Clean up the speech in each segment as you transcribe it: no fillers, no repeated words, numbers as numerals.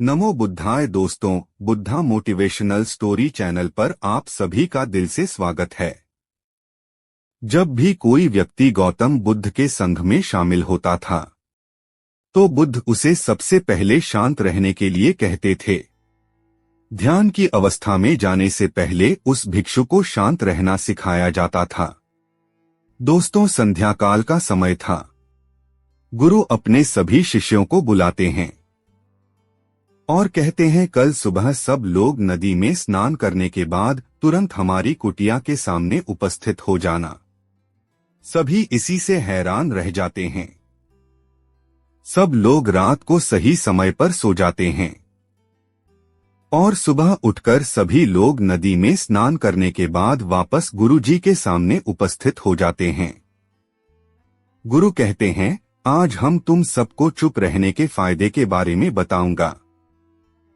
नमो बुद्धाय दोस्तों, Buddha motivational story channel पर आप सभी का दिल से स्वागत है। जब भी कोई व्यक्ति गौतम बुद्ध के संघ में शामिल होता था तो बुद्ध उसे सबसे पहले शांत रहने के लिए कहते थे। ध्यान की अवस्था में जाने से पहले उस भिक्षु को शांत रहना सिखाया जाता था। दोस्तों, संध्या काल का समय था। गुरु अपने सभी शिष्यों को बुलाते हैं और कहते हैं, कल सुबह सब लोग नदी में स्नान करने के बाद तुरंत हमारी कुटिया के सामने उपस्थित हो जाना। सभी इसी से हैरान रह जाते हैं। सब लोग रात को सही समय पर सो जाते हैं और सुबह उठकर सभी लोग नदी में स्नान करने के बाद वापस गुरुजी के सामने उपस्थित हो जाते हैं। गुरु कहते हैं, आज हम तुम सबको चुप रहने के फायदे के बारे में बताऊंगा।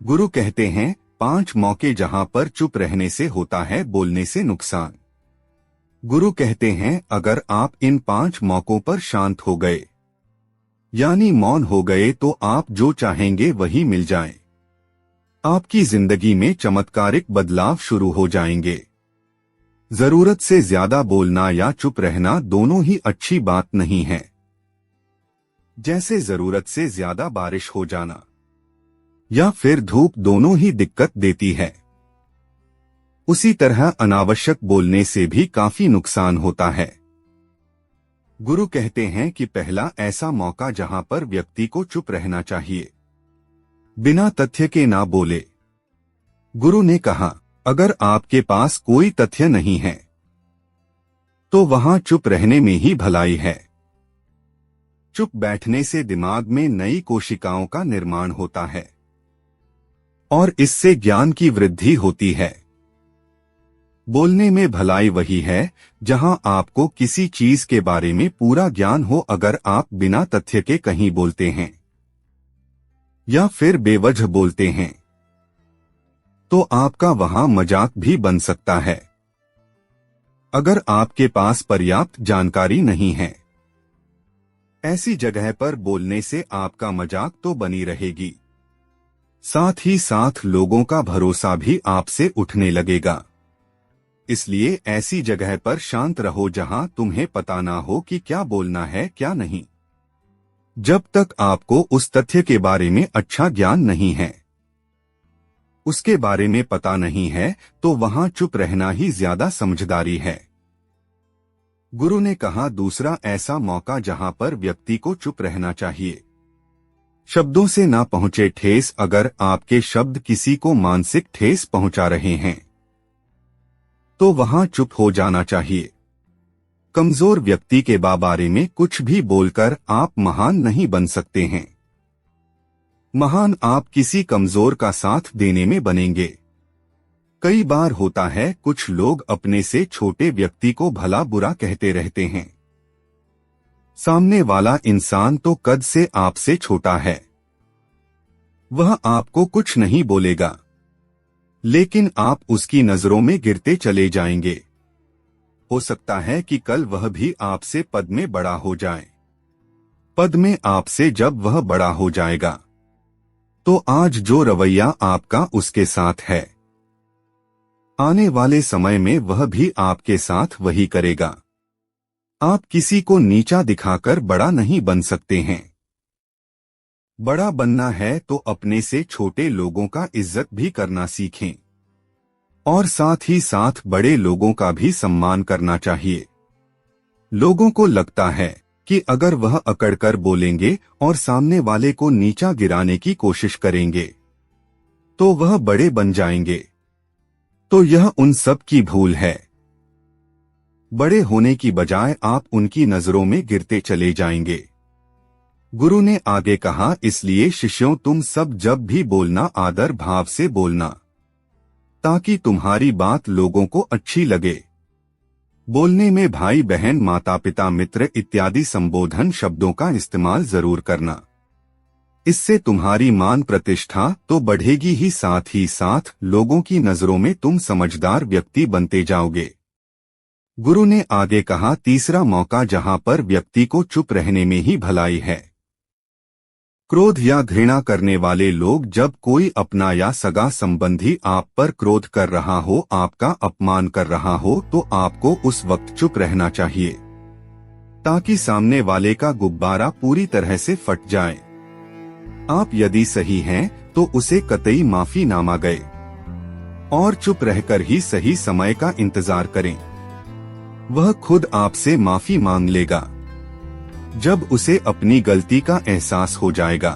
गुरु कहते हैं, 5 मौके जहां पर चुप रहने से होता है बोलने से नुकसान। गुरु कहते हैं, अगर आप इन 5 मौकों पर शांत हो गए यानी मौन हो गए तो आप जो चाहेंगे वही मिल जाए। आपकी जिंदगी में चमत्कारिक बदलाव शुरू हो जाएंगे। जरूरत से ज्यादा बोलना या चुप रहना दोनों ही अच्छी बात नहीं है। जैसे जरूरत से ज्यादा बारिश हो जाना या फिर धूप दोनों ही दिक्कत देती है, उसी तरह अनावश्यक बोलने से भी काफी नुकसान होता है। गुरु कहते हैं कि पहला ऐसा मौका जहां पर व्यक्ति को चुप रहना चाहिए, बिना तथ्य के ना बोले। गुरु ने कहा, अगर आपके पास कोई तथ्य नहीं है तो वहां चुप रहने में ही भलाई है। चुप बैठने से दिमाग में नई कोशिकाओं का निर्माण होता है और इससे ज्ञान की वृद्धि होती है। बोलने में भलाई वही है जहां आपको किसी चीज के बारे में पूरा ज्ञान हो। अगर आप बिना तथ्य के कहीं बोलते हैं या फिर बेवजह बोलते हैं तो आपका वहां मजाक भी बन सकता है। अगर आपके पास पर्याप्त जानकारी नहीं है, ऐसी जगह पर बोलने से आपका मजाक तो बनी रहेगी, साथ ही साथ लोगों का भरोसा भी आपसे उठने लगेगा। इसलिए ऐसी जगह पर शांत रहो जहां तुम्हें पता ना हो कि क्या बोलना है क्या नहीं। जब तक आपको उस तथ्य के बारे में अच्छा ज्ञान नहीं है, उसके बारे में पता नहीं है, तो वहां चुप रहना ही ज्यादा समझदारी है। गुरु ने कहा, दूसरा ऐसा मौका जहां पर व्यक्ति को चुप रहना चाहिए, शब्दों से ना पहुंचे ठेस। अगर आपके शब्द किसी को मानसिक ठेस पहुंचा रहे हैं तो वहां चुप हो जाना चाहिए। कमजोर व्यक्ति के बारे में कुछ भी बोलकर आप महान नहीं बन सकते हैं। महान आप किसी कमजोर का साथ देने में बनेंगे। कई बार होता है, कुछ लोग अपने से छोटे व्यक्ति को भला बुरा कहते रहते हैं। सामने वाला इंसान तो कद से आपसे छोटा है, वह आपको कुछ नहीं बोलेगा, लेकिन आप उसकी नजरों में गिरते चले जाएंगे। हो सकता है कि कल वह भी आपसे पद में बड़ा हो जाए। पद में आपसे जब वह बड़ा हो जाएगा तो आज जो रवैया आपका उसके साथ है, आने वाले समय में वह भी आपके साथ वही करेगा। आप किसी को नीचा दिखाकर बड़ा नहीं बन सकते हैं। बड़ा बनना है तो अपने से छोटे लोगों का इज्जत भी करना सीखें और साथ ही साथ बड़े लोगों का भी सम्मान करना चाहिए। लोगों को लगता है कि अगर वह अकड़कर बोलेंगे और सामने वाले को नीचा गिराने की कोशिश करेंगे तो वह बड़े बन जाएंगे, तो यह उन सब की भूल है। बड़े होने की बजाय आप उनकी नजरों में गिरते चले जाएंगे। गुरु ने आगे कहा, इसलिए शिष्यों, तुम सब जब भी बोलना आदर भाव से बोलना, ताकि तुम्हारी बात लोगों को अच्छी लगे। बोलने में भाई बहन माता पिता मित्र इत्यादि संबोधन शब्दों का इस्तेमाल जरूर करना। इससे तुम्हारी मान प्रतिष्ठा तो बढ़ेगी ही साथ लोगों की नजरों में तुम समझदार व्यक्ति बनते जाओगे। गुरु ने आगे कहा, तीसरा मौका जहां पर व्यक्ति को चुप रहने में ही भलाई है, क्रोध या घृणा करने वाले लोग, जब कोई अपना या सगा संबंधी आप पर क्रोध कर रहा हो, आपका अपमान कर रहा हो, तो आपको उस वक्त चुप रहना चाहिए ताकि सामने वाले का गुब्बारा पूरी तरह से फट जाए। आप यदि सही हैं तो उसे कतई माफी ना मांगे और चुप रहकर ही सही समय का इंतजार करें। वह खुद आपसे माफी मांग लेगा जब उसे अपनी गलती का एहसास हो जाएगा।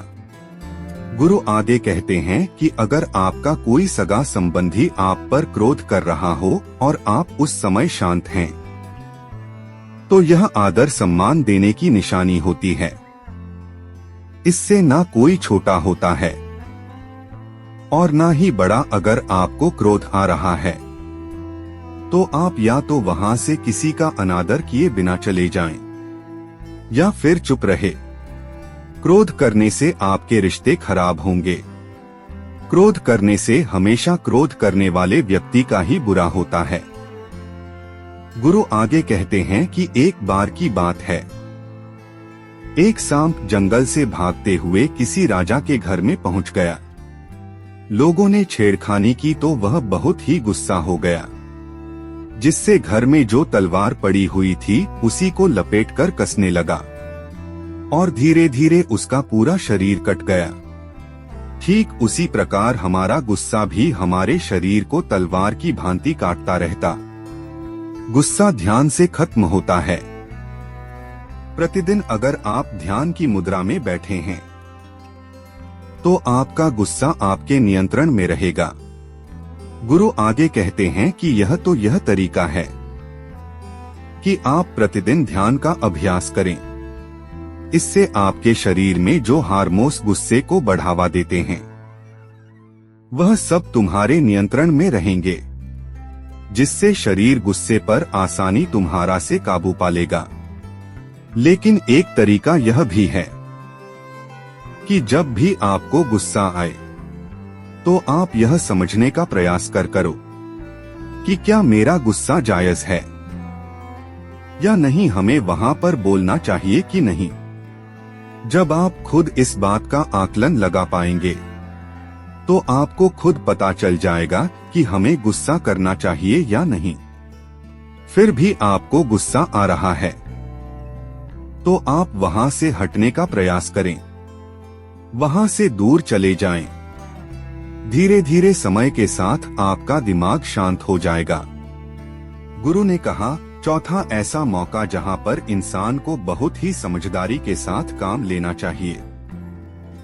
गुरु आगे कहते हैं कि अगर आपका कोई सगा संबंधी आप पर क्रोध कर रहा हो और आप उस समय शांत हैं, तो यह आदर सम्मान देने की निशानी होती है। इससे ना कोई छोटा होता है और ना ही बड़ा। अगर आपको क्रोध आ रहा है तो आप या तो वहां से किसी का अनादर किए बिना चले जाएं, या फिर चुप रहे। क्रोध करने से आपके रिश्ते खराब होंगे। क्रोध करने से हमेशा क्रोध करने वाले व्यक्ति का ही बुरा होता है। गुरु आगे कहते हैं कि एक बार की बात है, एक सांप जंगल से भागते हुए किसी राजा के घर में पहुंच गया। लोगों ने छेड़खानी की तो वह बहुत ही गुस्सा हो गया, जिससे घर में जो तलवार पड़ी हुई थी उसी को लपेटकर कसने लगा और धीरे धीरे उसका पूरा शरीर कट गया। ठीक उसी प्रकार हमारा गुस्सा भी हमारे शरीर को तलवार की भांति काटता रहता। गुस्सा ध्यान से खत्म होता है। प्रतिदिन अगर आप ध्यान की मुद्रा में बैठे हैं तो आपका गुस्सा आपके नियंत्रण में रहेगा। गुरु आगे कहते हैं कि यह तरीका है कि आप प्रतिदिन ध्यान का अभ्यास करें। इससे आपके शरीर में जो हार्मोन्स गुस्से को बढ़ावा देते हैं वह सब तुम्हारे नियंत्रण में रहेंगे, जिससे शरीर गुस्से पर आसानी तुम्हारा से काबू पा लेगा। लेकिन एक तरीका यह भी है कि जब भी आपको गुस्सा आए तो आप यह समझने का प्रयास करो कि क्या मेरा गुस्सा जायज है या नहीं, हमें वहां पर बोलना चाहिए कि नहीं। जब आप खुद इस बात का आकलन लगा पाएंगे तो आपको खुद पता चल जाएगा कि हमें गुस्सा करना चाहिए या नहीं। फिर भी आपको गुस्सा आ रहा है तो आप वहां से हटने का प्रयास करें, वहां से दूर चले जाएं। धीरे धीरे समय के साथ आपका दिमाग शांत हो जाएगा। गुरु ने कहा, चौथा ऐसा मौका जहां पर इंसान को बहुत ही समझदारी के साथ काम लेना चाहिए,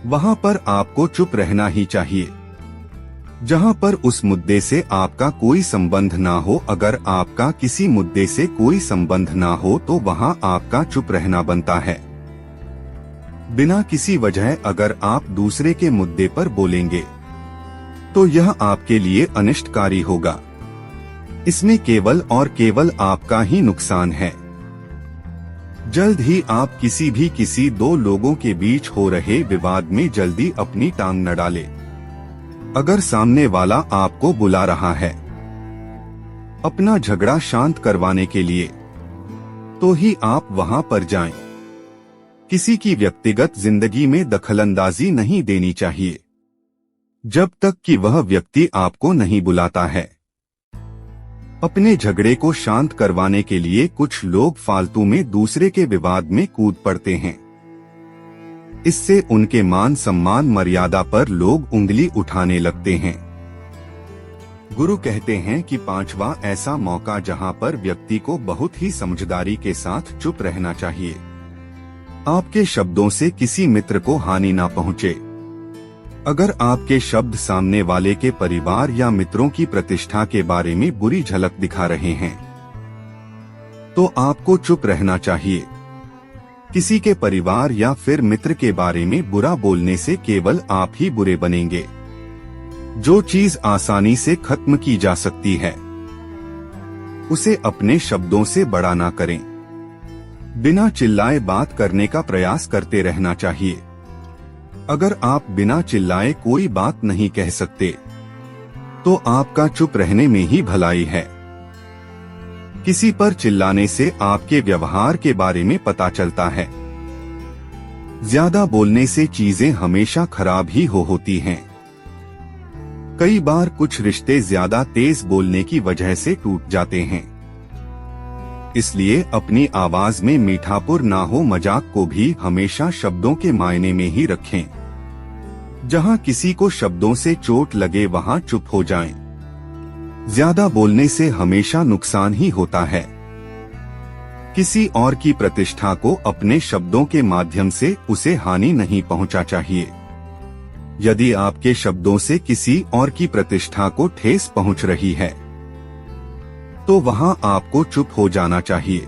वहां पर आपको चुप रहना ही चाहिए। जहां पर उस मुद्दे से आपका कोई संबंध ना हो, अगर आपका किसी मुद्दे से कोई संबंध ना हो तो वहां आपका चुप रहना बनता है। बिना किसी वजह अगर आप दूसरे के मुद्दे पर बोलेंगे तो यह आपके लिए अनिष्टकारी होगा। इसमें केवल और केवल आपका ही नुकसान है। जल्द ही आप किसी दो लोगों के बीच हो रहे विवाद में जल्दी अपनी टांग न डालें। अगर सामने वाला आपको बुला रहा है अपना झगड़ा शांत करवाने के लिए, तो ही आप वहां पर जाएं। किसी की व्यक्तिगत जिंदगी में दखलंदाजी नहीं देनी चाहिए जब तक कि वह व्यक्ति आपको नहीं बुलाता है। अपने झगड़े को शांत करवाने के लिए कुछ लोग फालतू में दूसरे के विवाद में कूद पड़ते हैं। इससे उनके मान सम्मान मर्यादा पर लोग उंगली उठाने लगते हैं। गुरु कहते हैं कि पांचवा ऐसा मौका जहां पर व्यक्ति को बहुत ही समझदारी के साथ चुप रहना चाहिए। आपके शब्दों से किसी मित्र को हानि ना पहुंचे। अगर आपके शब्द सामने वाले के परिवार या मित्रों की प्रतिष्ठा के बारे में बुरी झलक दिखा रहे हैं तो आपको चुप रहना चाहिए। किसी के परिवार या फिर मित्र के बारे में बुरा बोलने से केवल आप ही बुरे बनेंगे। जो चीज आसानी से खत्म की जा सकती है उसे अपने शब्दों से बड़ा ना करें। बिना चिल्लाए बात करने का प्रयास करते रहना चाहिए। अगर आप बिना चिल्लाए कोई बात नहीं कह सकते तो आपका चुप रहने में ही भलाई है। किसी पर चिल्लाने से आपके व्यवहार के बारे में पता चलता है। ज्यादा बोलने से चीजें हमेशा खराब ही होती हैं। कई बार कुछ रिश्ते ज्यादा तेज बोलने की वजह से टूट जाते हैं। इसलिए अपनी आवाज में मीठापुर ना हो, मजाक को भी हमेशा शब्दों के मायने में ही रखें। जहां किसी को शब्दों से चोट लगे वहां चुप हो जाएं। ज्यादा बोलने से हमेशा नुकसान ही होता है। किसी और की प्रतिष्ठा को अपने शब्दों के माध्यम से उसे हानि नहीं पहुंचा चाहिए। यदि आपके शब्दों से किसी और की प्रतिष्ठा को ठेस पहुंच रही है तो वहां आपको चुप हो जाना चाहिए।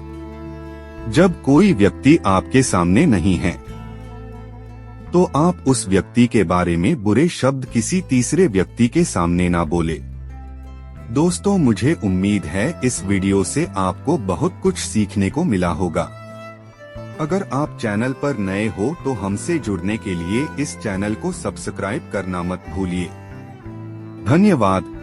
जब कोई व्यक्ति आपके सामने नहीं है तो आप उस व्यक्ति के बारे में बुरे शब्द किसी तीसरे व्यक्ति के सामने ना बोले। दोस्तों, मुझे उम्मीद है इस वीडियो से आपको बहुत कुछ सीखने को मिला होगा। अगर आप चैनल पर नए हो तो हमसे जुड़ने के लिए इस चैनल को सब्सक्राइब करना मत भूलिए। धन्यवाद।